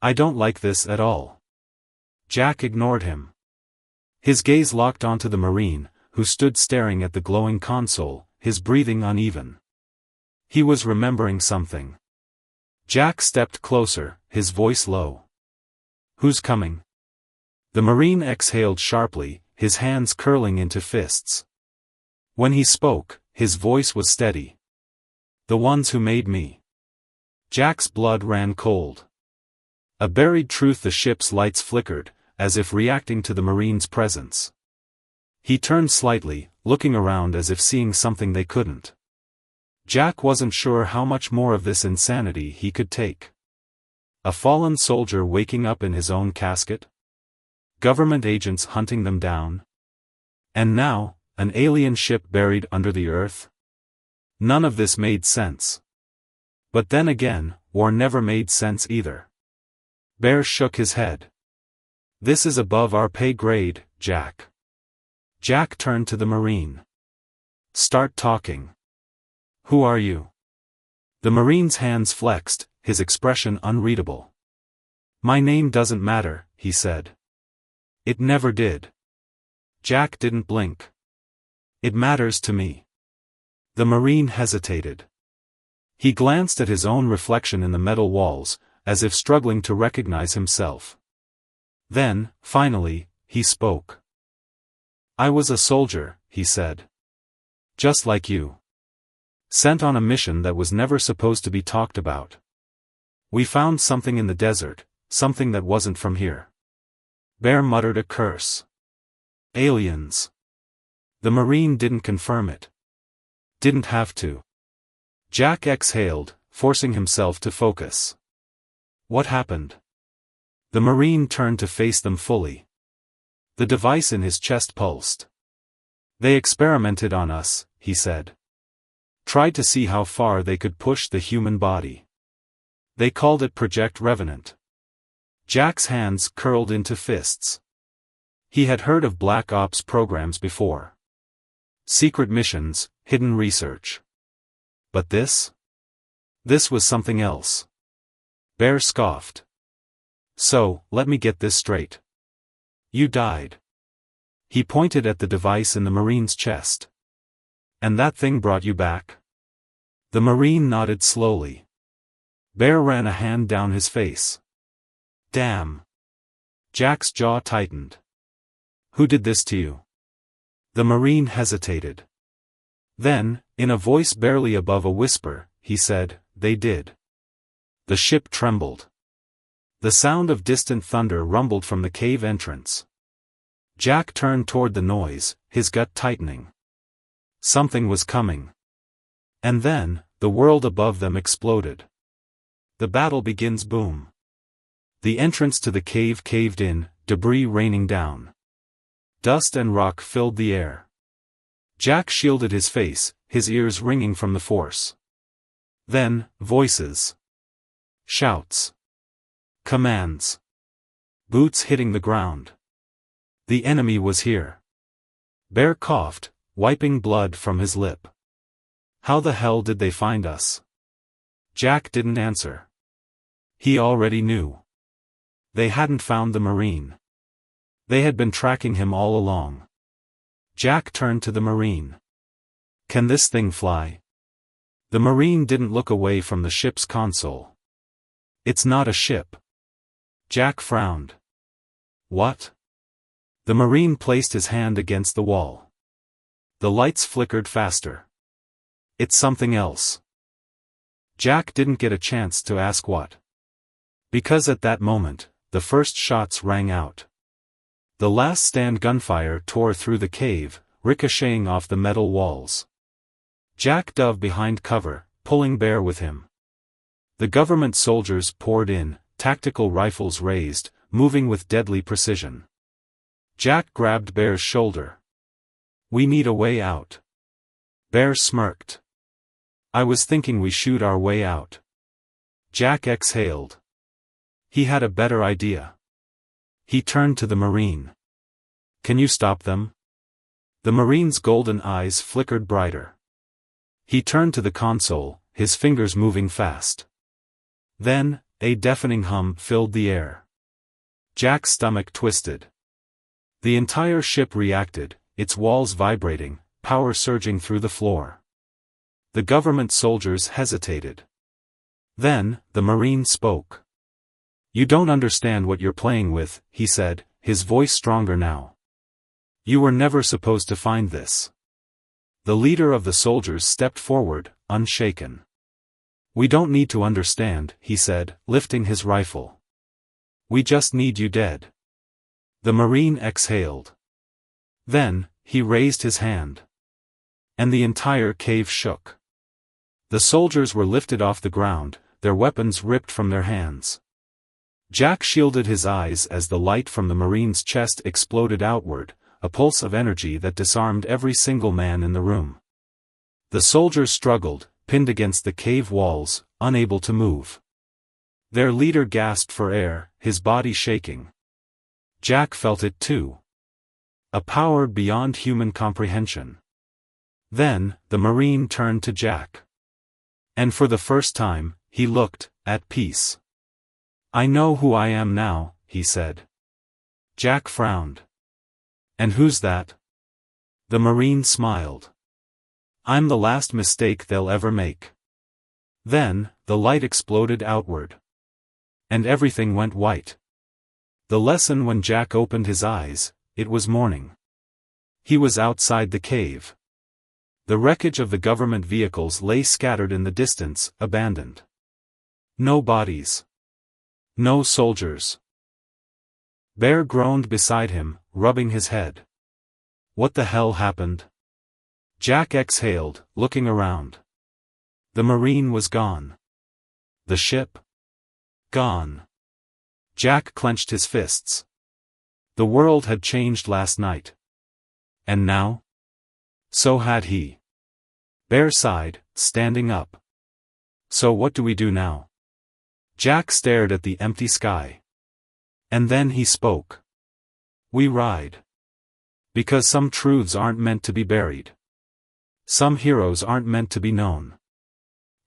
I don't like this at all." Jack ignored him. His gaze locked onto the Marine, who stood staring at the glowing console, his breathing uneven. He was remembering something. Jack stepped closer, his voice low. "Who's coming?" The Marine exhaled sharply, his hands curling into fists. When he spoke, his voice was steady. "The ones who made me." Jack's blood ran cold. A buried truth. The ship's lights flickered, as if reacting to the Marine's presence. He turned slightly, looking around as if seeing something they couldn't. Jack wasn't sure how much more of this insanity he could take. A fallen soldier waking up in his own casket? Government agents hunting them down? And now, an alien ship buried under the earth? None of this made sense. But then again, war never made sense either. Bear shook his head. "This is above our pay grade, Jack." Jack turned to the Marine. "Start talking. Who are you?" The Marine's hands flexed, his expression unreadable. "My name doesn't matter," he said. "It never did." Jack didn't blink. "It matters to me." The Marine hesitated. He glanced at his own reflection in the metal walls, as if struggling to recognize himself. Then, finally, he spoke. "I was a soldier," he said. "Just like you. Sent on a mission that was never supposed to be talked about. We found something in the desert, something that wasn't from here." Bear muttered a curse. "Aliens." The Marine didn't confirm it. Didn't have to. Jack exhaled, forcing himself to focus. "What happened?" The Marine turned to face them fully. The device in his chest pulsed. "They experimented on us," he said. "Tried to see how far they could push the human body. They called it Project Revenant." Jack's hands curled into fists. He had heard of Black Ops programs before. Secret missions, hidden research. But this? This was something else. Bear scoffed. So, let me get this straight. You died. He pointed at the device in the Marine's chest. And that thing brought you back? The Marine nodded slowly. Bear ran a hand down his face. Damn. Jack's jaw tightened. Who did this to you? The Marine hesitated. Then, in a voice barely above a whisper, he said, they did. The ship trembled. The sound of distant thunder rumbled from the cave entrance. Jack turned toward the noise, his gut tightening. Something was coming. And then, the world above them exploded. The battle begins. Boom. The entrance to the cave caved in, debris raining down. Dust and rock filled the air. Jack shielded his face, his ears ringing from the force. Then, voices. Shouts. Commands. Boots hitting the ground. The enemy was here. Bear coughed, wiping blood from his lip. How the hell did they find us? Jack didn't answer. He already knew. They hadn't found the Marine. They had been tracking him all along. Jack turned to the Marine. Can this thing fly? The Marine didn't look away from the ship's console. It's not a ship. Jack frowned. What? The Marine placed his hand against the wall. The lights flickered faster. It's something else. Jack didn't get a chance to ask what. Because at that moment, the first shots rang out. The last stand gunfire tore through the cave, ricocheting off the metal walls. Jack dove behind cover, pulling Bear with him. The government soldiers poured in, tactical rifles raised, moving with deadly precision. Jack grabbed Bear's shoulder. We need a way out. Bear smirked. I was thinking we shoot our way out. Jack exhaled. He had a better idea. He turned to the Marine. Can you stop them? The Marine's golden eyes flickered brighter. He turned to the console, his fingers moving fast. Then, a deafening hum filled the air. Jack's stomach twisted. The entire ship reacted, its walls vibrating, power surging through the floor. The government soldiers hesitated. Then, the Marine spoke. You don't understand what you're playing with, he said, his voice stronger now. You were never supposed to find this. The leader of the soldiers stepped forward, unshaken. We don't need to understand, he said, lifting his rifle. We just need you dead. The Marine exhaled. Then, he raised his hand. And the entire cave shook. The soldiers were lifted off the ground, their weapons ripped from their hands. Jack shielded his eyes as the light from the Marine's chest exploded outward, a pulse of energy that disarmed every single man in the room. The soldiers struggled, pinned against the cave walls, unable to move. Their leader gasped for air, his body shaking. Jack felt it too. A power beyond human comprehension. Then, the Marine turned to Jack. And for the first time, he looked, at peace. I know who I am now, he said. Jack frowned. And who's that? The Marine smiled. I'm the last mistake they'll ever make. Then, the light exploded outward. And everything went white. The lesson when Jack opened his eyes, it was morning. He was outside the cave. The wreckage of the government vehicles lay scattered in the distance, abandoned. No bodies. No soldiers. Bear groaned beside him, rubbing his head. What the hell happened? Jack exhaled, looking around. The Marine was gone. The ship? Gone. Jack clenched his fists. The world had changed last night. And now? So had he. Bear sighed, standing up. So what do we do now? Jack stared at the empty sky. And then he spoke. We ride. Because some truths aren't meant to be buried. Some heroes aren't meant to be known.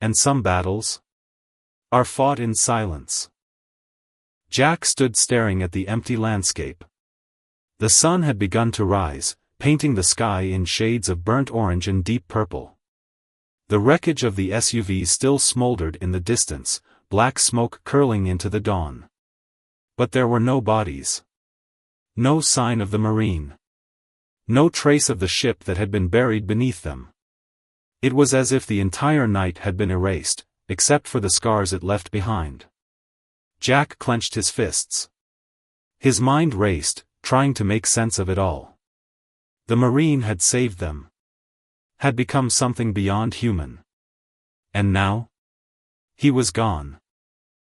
And some battles are fought in silence. Jack stood staring at the empty landscape. The sun had begun to rise, painting the sky in shades of burnt orange and deep purple. The wreckage of the SUV still smoldered in the distance, black smoke curling into the dawn. But there were no bodies. No sign of the Marine. No trace of the ship that had been buried beneath them. It was as if the entire night had been erased, except for the scars it left behind. Jack clenched his fists. His mind raced, trying to make sense of it all. The Marine had saved them. Had become something beyond human. And now? He was gone.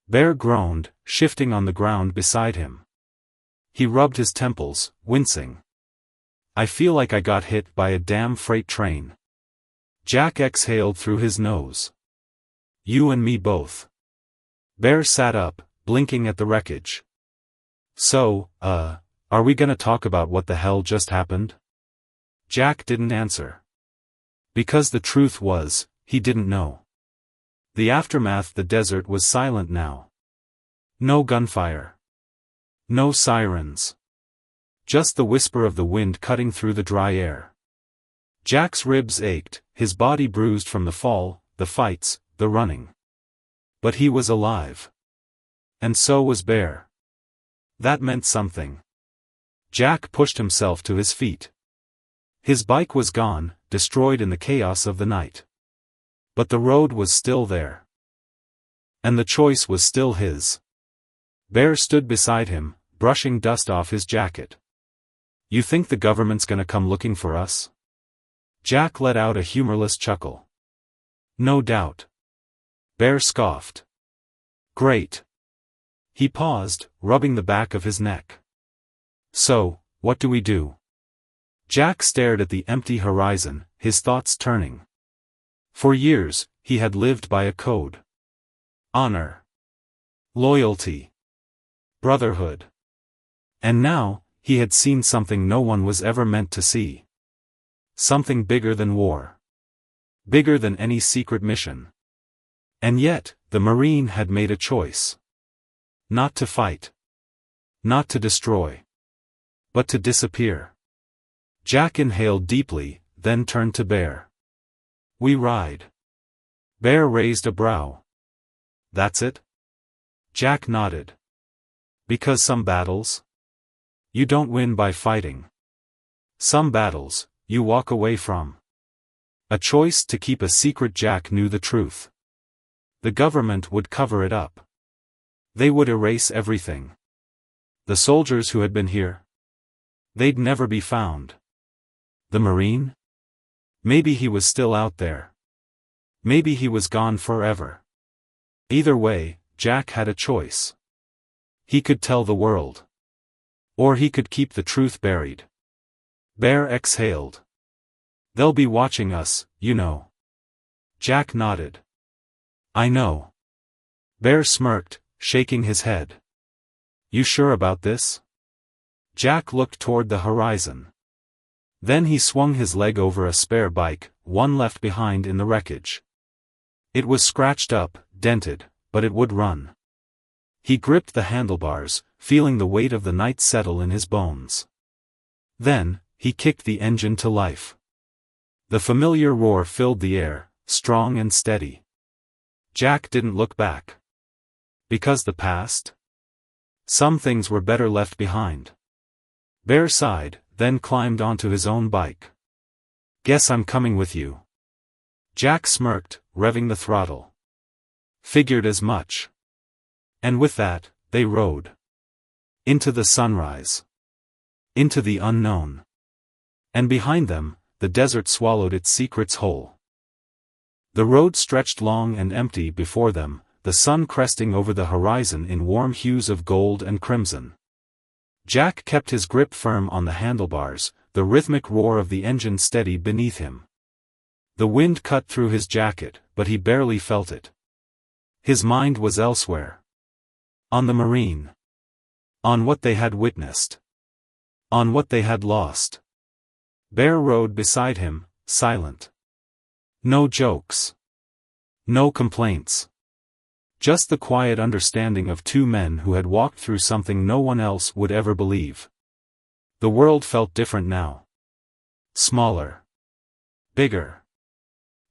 Bear groaned, shifting on the ground beside him. He rubbed his temples, wincing. I feel like I got hit by a damn freight train. Jack exhaled through his nose. You and me both. Bear sat up, blinking at the wreckage. So, are we gonna talk about what the hell just happened? Jack didn't answer. Because the truth was, he didn't know. The aftermath, the desert was silent now. No gunfire. No sirens. Just the whisper of the wind cutting through the dry air. Jack's ribs ached, his body bruised from the fall, the fights, the running. But he was alive. And so was Bear. That meant something. Jack pushed himself to his feet. His bike was gone, destroyed in the chaos of the night. But the road was still there. And the choice was still his. Bear stood beside him, brushing dust off his jacket. You think the government's gonna come looking for us? Jack let out a humorless chuckle. No doubt. Bear scoffed. Great. He paused, rubbing the back of his neck. So, what do we do? Jack stared at the empty horizon, his thoughts turning. For years, he had lived by a code. Honor. Loyalty. Brotherhood. And now, he had seen something no one was ever meant to see. Something bigger than war. Bigger than any secret mission. And yet, the Marine had made a choice. Not to fight. Not to destroy. But to disappear. Jack inhaled deeply, then turned to Bear. We ride. Bear raised a brow. That's it? Jack nodded. Because some battles? You don't win by fighting. Some battles, you walk away from. A choice to keep a secret. Jack knew the truth. The government would cover it up. They would erase everything. The soldiers who had been here? They'd never be found. The Marine? Maybe he was still out there. Maybe he was gone forever. Either way, Jack had a choice. He could tell the world. Or he could keep the truth buried. Bear exhaled. They'll be watching us, you know. Jack nodded. I know. Bear smirked, shaking his head. You sure about this? Jack looked toward the horizon. Then he swung his leg over a spare bike, one left behind in the wreckage. It was scratched up, dented, but it would run. He gripped the handlebars, feeling the weight of the night settle in his bones. Then, he kicked the engine to life. The familiar roar filled the air, strong and steady. Jack didn't look back. Because the past? Some things were better left behind. Bear sighed, then climbed onto his own bike. Guess I'm coming with you. Jack smirked, revving the throttle. Figured as much. And with that, they rode. Into the sunrise. Into the unknown. And behind them, the desert swallowed its secrets whole. The road stretched long and empty before them, the sun cresting over the horizon in warm hues of gold and crimson. Jack kept his grip firm on the handlebars, the rhythmic roar of the engine steady beneath him. The wind cut through his jacket, but he barely felt it. His mind was elsewhere. On the Marine. On what they had witnessed. On what they had lost. Bear rode beside him, silent. No jokes. No complaints. Just the quiet understanding of two men who had walked through something no one else would ever believe. The world felt different now. Smaller. Bigger.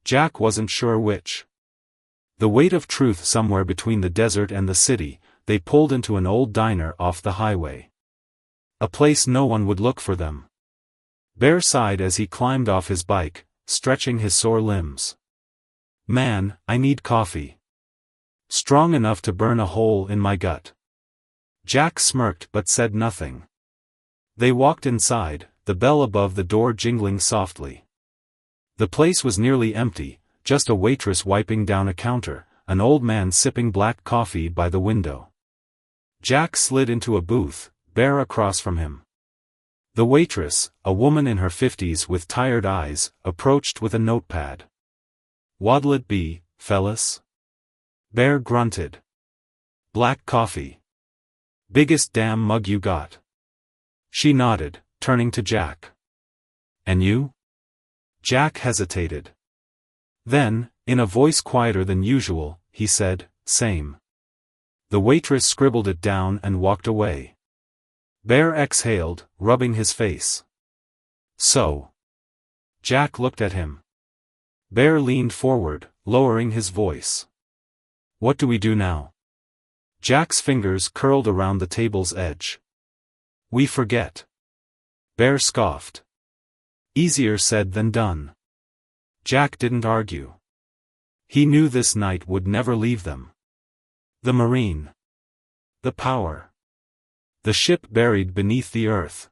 Jack wasn't sure which. The weight of truth somewhere between the desert and the city. They pulled into an old diner off the highway. A place no one would look for them. Bear sighed as he climbed off his bike, stretching his sore limbs. Man, I need coffee. Strong enough to burn a hole in my gut. Jack smirked but said nothing. They walked inside, the bell above the door jingling softly. The place was nearly empty, just a waitress wiping down a counter, an old man sipping black coffee by the window. Jack slid into a booth, Bear across from him. The waitress, a woman in her 50s with tired eyes, approached with a notepad. "What'll it be, fellas?" Bear grunted. "Black coffee. Biggest damn mug you got." She nodded, turning to Jack. "And you?" Jack hesitated. Then, in a voice quieter than usual, he said, "Same." The waitress scribbled it down and walked away. Bear exhaled, rubbing his face. "So?" Jack looked at him. Bear leaned forward, lowering his voice. "What do we do now?" Jack's fingers curled around the table's edge. "We forget." Bear scoffed. "Easier said than done." Jack didn't argue. He knew this night would never leave them. The marine. The power. The ship buried beneath the earth.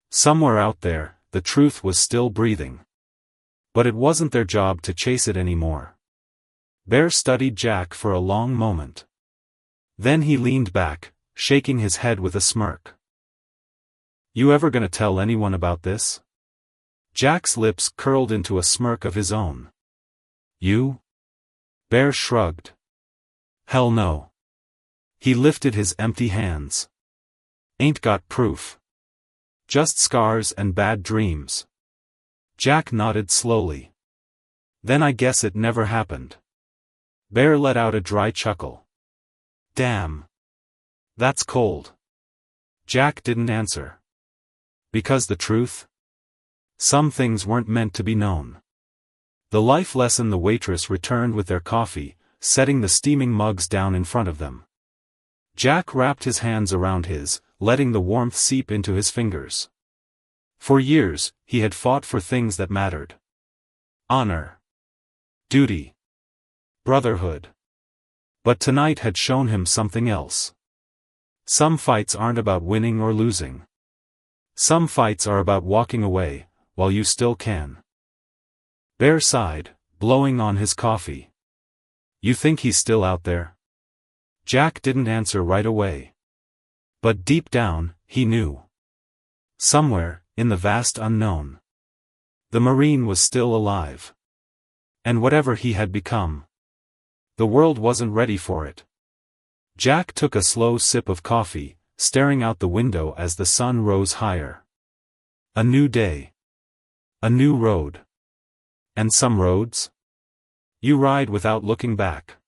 Somewhere out there, the truth was still breathing. But it wasn't their job to chase it anymore. Bear studied Jack for a long moment. Then he leaned back, shaking his head with a smirk. "You ever gonna tell anyone about this?" Jack's lips curled into a smirk of his own. "You?" Bear shrugged. "Hell no." He lifted his empty hands. "Ain't got proof. Just scars and bad dreams." Jack nodded slowly. "Then I guess it never happened." Bear let out a dry chuckle. "Damn. That's cold." Jack didn't answer. Because the truth? Some things weren't meant to be known. The life lesson. The waitress returned with their coffee, setting the steaming mugs down in front of them. Jack wrapped his hands around his, letting the warmth seep into his fingers. For years, he had fought for things that mattered. Honor. Duty. Brotherhood. But tonight had shown him something else. Some fights aren't about winning or losing. Some fights are about walking away, while you still can. Bear sighed, blowing on his coffee. "You think he's still out there?" Jack didn't answer right away. But deep down, he knew. Somewhere, in the vast unknown. The Marine was still alive. And whatever he had become, the world wasn't ready for it. Jack took a slow sip of coffee, staring out the window as the sun rose higher. A new day. A new road. And some roads? You ride without looking back.